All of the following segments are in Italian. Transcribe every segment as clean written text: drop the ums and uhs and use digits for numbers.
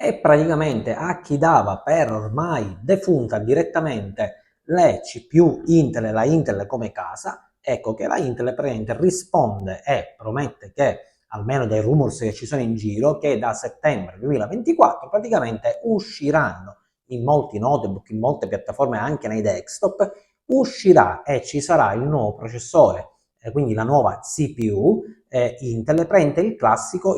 e praticamente a chi dava per ormai defunta direttamente le CPU Intel e la Intel come casa, ecco che la Intel praticamente risponde e promette che, almeno dai rumors che ci sono in giro, che da settembre 2024 praticamente usciranno in molti notebook, in molte piattaforme, anche nei desktop, uscirà e ci sarà il nuovo processore, quindi la nuova CPU Intel, prende il classico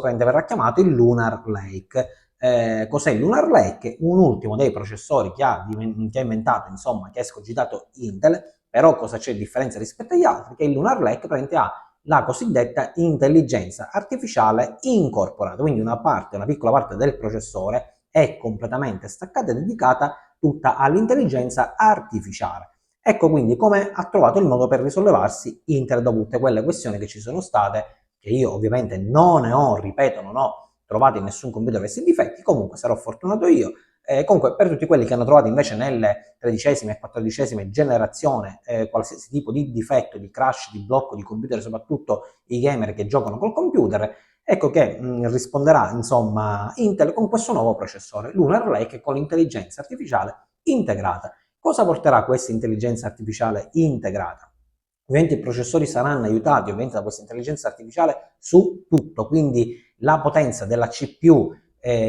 prende, verrà chiamato il Lunar Lake. Cos'è il Lunar Lake? Un ultimo dei processori che ha inventato, insomma, che ha escogitato Intel, però cosa c'è di differenza rispetto agli altri? Che il Lunar Lake praticamente ha la cosiddetta intelligenza artificiale incorporata, quindi una piccola parte del processore è completamente staccata e dedicata tutta all'intelligenza artificiale. Ecco quindi come ha trovato il modo per risollevarsi Intel da tutte quelle questioni che ci sono state, che io ovviamente non ne ho, ripeto, non ho trovato in nessun computer questi difetti, comunque sarò fortunato io. Comunque per tutti quelli che hanno trovato invece nelle tredicesime e quattordicesime generazione qualsiasi tipo di difetto, di crash, di blocco di computer, soprattutto i gamer che giocano col computer, ecco che risponderà insomma Intel con questo nuovo processore, Lunar Lake, con l'intelligenza artificiale integrata. Cosa porterà questa intelligenza artificiale integrata? Ovviamente i processori saranno aiutati ovviamente da questa intelligenza artificiale su tutto, quindi la potenza della CPU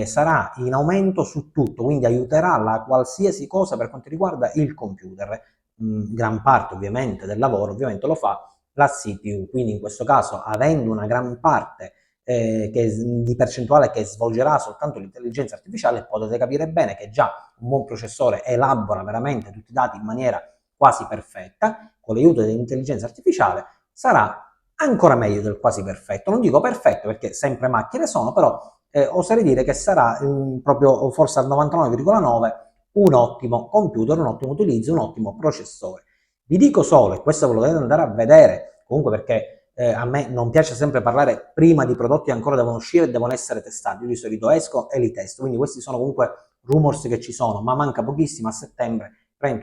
sarà in aumento su tutto, quindi aiuterà la qualsiasi cosa per quanto riguarda il computer. Gran parte ovviamente del lavoro ovviamente lo fa la CPU, quindi in questo caso avendo una gran parte di percentuale che svolgerà soltanto l'intelligenza artificiale, potete capire bene che già un buon processore elabora veramente tutti i dati in maniera quasi perfetta, con l'aiuto dell'intelligenza artificiale sarà ancora meglio del quasi perfetto. Non dico perfetto perché sempre macchine sono, però oserei dire che sarà proprio forse al 99,9 un ottimo computer, un ottimo utilizzo, un ottimo processore. Vi dico solo, e questo ve lo dovete andare a vedere, comunque perché a me non piace sempre parlare prima di prodotti che ancora devono uscire e devono essere testati. Io di solito esco e li testo, quindi questi sono comunque rumors che ci sono, ma manca pochissimo, a settembre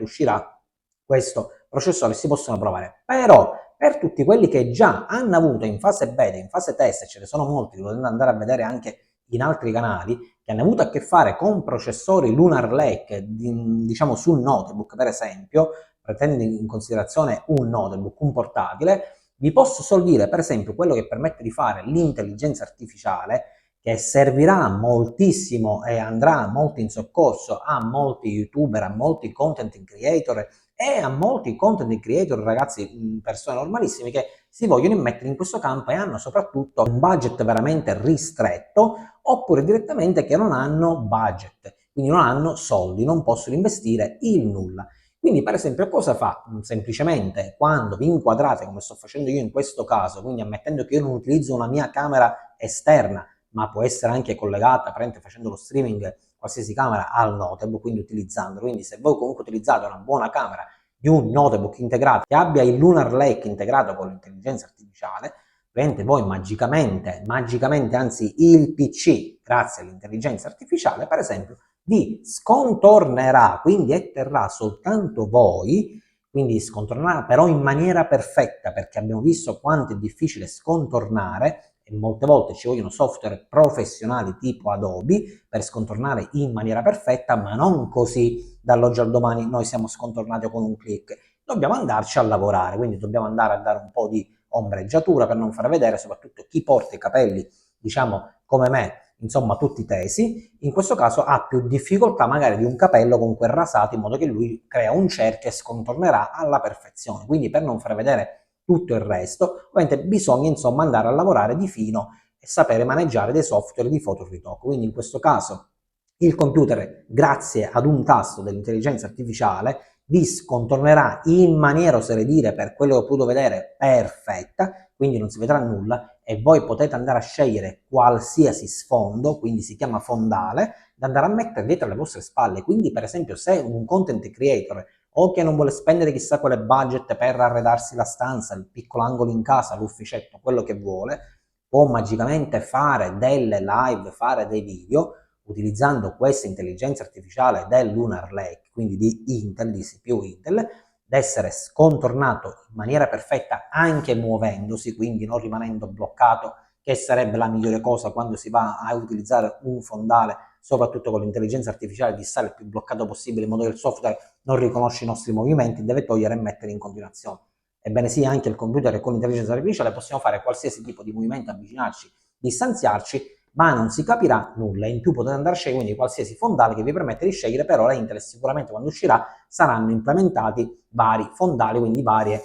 uscirà questo processore, si possono provare. Però per tutti quelli che già hanno avuto in fase beta, in fase test, e ce ne sono molti, li potete andare a vedere anche in altri canali, che hanno avuto a che fare con processori Lunar Lake, diciamo sul notebook per esempio, prendendo in considerazione un notebook, un portatile, vi posso solo dire per esempio quello che permette di fare l'intelligenza artificiale, che servirà moltissimo e andrà molto in soccorso a molti youtuber, a molti content creator e a molti content creator, ragazzi, persone normalissime che si vogliono immettere in questo campo e hanno soprattutto un budget veramente ristretto, oppure direttamente che non hanno budget, quindi non hanno soldi, non possono investire il nulla. Quindi per esempio cosa fa? Semplicemente quando vi inquadrate come sto facendo io in questo caso, quindi ammettendo che io non utilizzo una mia camera esterna, ma può essere anche collegata, facendo lo streaming qualsiasi camera al notebook, quindi utilizzandolo. Quindi se voi comunque utilizzate una buona camera di un notebook integrato che abbia il Lunar Lake integrato con l'intelligenza artificiale, ovviamente voi magicamente anzi il PC, grazie all'intelligenza artificiale, per esempio, vi scontornerà, quindi otterrà soltanto voi, quindi scontornerà però in maniera perfetta, perché abbiamo visto quanto è difficile scontornare e molte volte ci vogliono software professionali tipo Adobe per scontornare in maniera perfetta, ma non così dall'oggi al domani noi siamo scontornati con un click. Dobbiamo andarci a lavorare, quindi dobbiamo andare a dare un po' di ombreggiatura per non far vedere, soprattutto chi porta i capelli, diciamo come me, insomma tutti tesi, in questo caso ha più difficoltà magari di un capello comunque rasato, in modo che lui crea un cerchio e scontornerà alla perfezione. Quindi per non far vedere tutto il resto, ovviamente bisogna insomma andare a lavorare di fino e sapere maneggiare dei software di fotoritocco. Quindi in questo caso il computer, grazie ad un tasto dell'intelligenza artificiale, vi scontornerà in maniera, oserei dire, per quello che ho potuto vedere, perfetta, quindi non si vedrà nulla e voi potete andare a scegliere qualsiasi sfondo, quindi si chiama fondale, da andare a mettere dietro le vostre spalle. Quindi per esempio se un content creator o che non vuole spendere chissà quale budget per arredarsi la stanza, il piccolo angolo in casa, l'ufficetto, quello che vuole, può magicamente fare delle live, fare dei video utilizzando questa intelligenza artificiale del Lunar Lake, quindi di Intel, di CPU Intel, da essere scontornato in maniera perfetta anche muovendosi, quindi non rimanendo bloccato che sarebbe la migliore cosa quando si va a utilizzare un fondale, soprattutto con l'intelligenza artificiale, di stare il più bloccato possibile in modo che il software non riconosce i nostri movimenti, deve togliere e mettere in continuazione. Ebbene sì, anche il computer con l'intelligenza artificiale possiamo fare qualsiasi tipo di movimento, avvicinarci, distanziarci, ma non si capirà nulla. In più potete andare a scegliere quindi qualsiasi fondale che vi permette di scegliere. Per ora Intel sicuramente quando uscirà saranno implementati vari fondali, quindi varie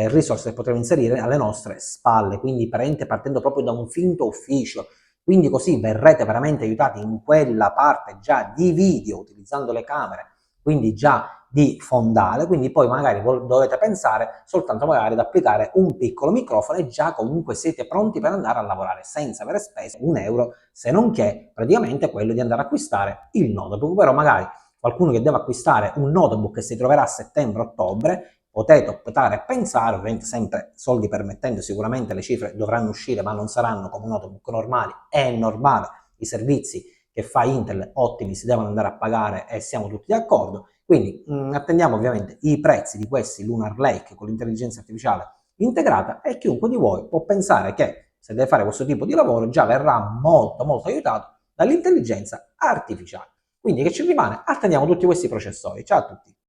risorse che potremo inserire alle nostre spalle, quindi partendo proprio da un finto ufficio. Quindi così verrete veramente aiutati in quella parte già di video, utilizzando le camere, quindi già di fondale, quindi poi magari dovete pensare soltanto magari ad applicare un piccolo microfono e già comunque siete pronti per andare a lavorare senza avere speso un euro, se non che praticamente quello di andare a acquistare il notebook. Però magari qualcuno che deve acquistare un notebook che si troverà a settembre-ottobre, potete optare e pensare, ovviamente sempre soldi permettendo, sicuramente le cifre dovranno uscire ma non saranno come un notebook normali, è normale, i servizi che fa Intel ottimi si devono andare a pagare e siamo tutti d'accordo. Quindi attendiamo ovviamente i prezzi di questi Lunar Lake con l'intelligenza artificiale integrata, e chiunque di voi può pensare che se deve fare questo tipo di lavoro già verrà molto molto aiutato dall'intelligenza artificiale. Quindi che ci rimane? Attendiamo tutti questi processori. Ciao a tutti!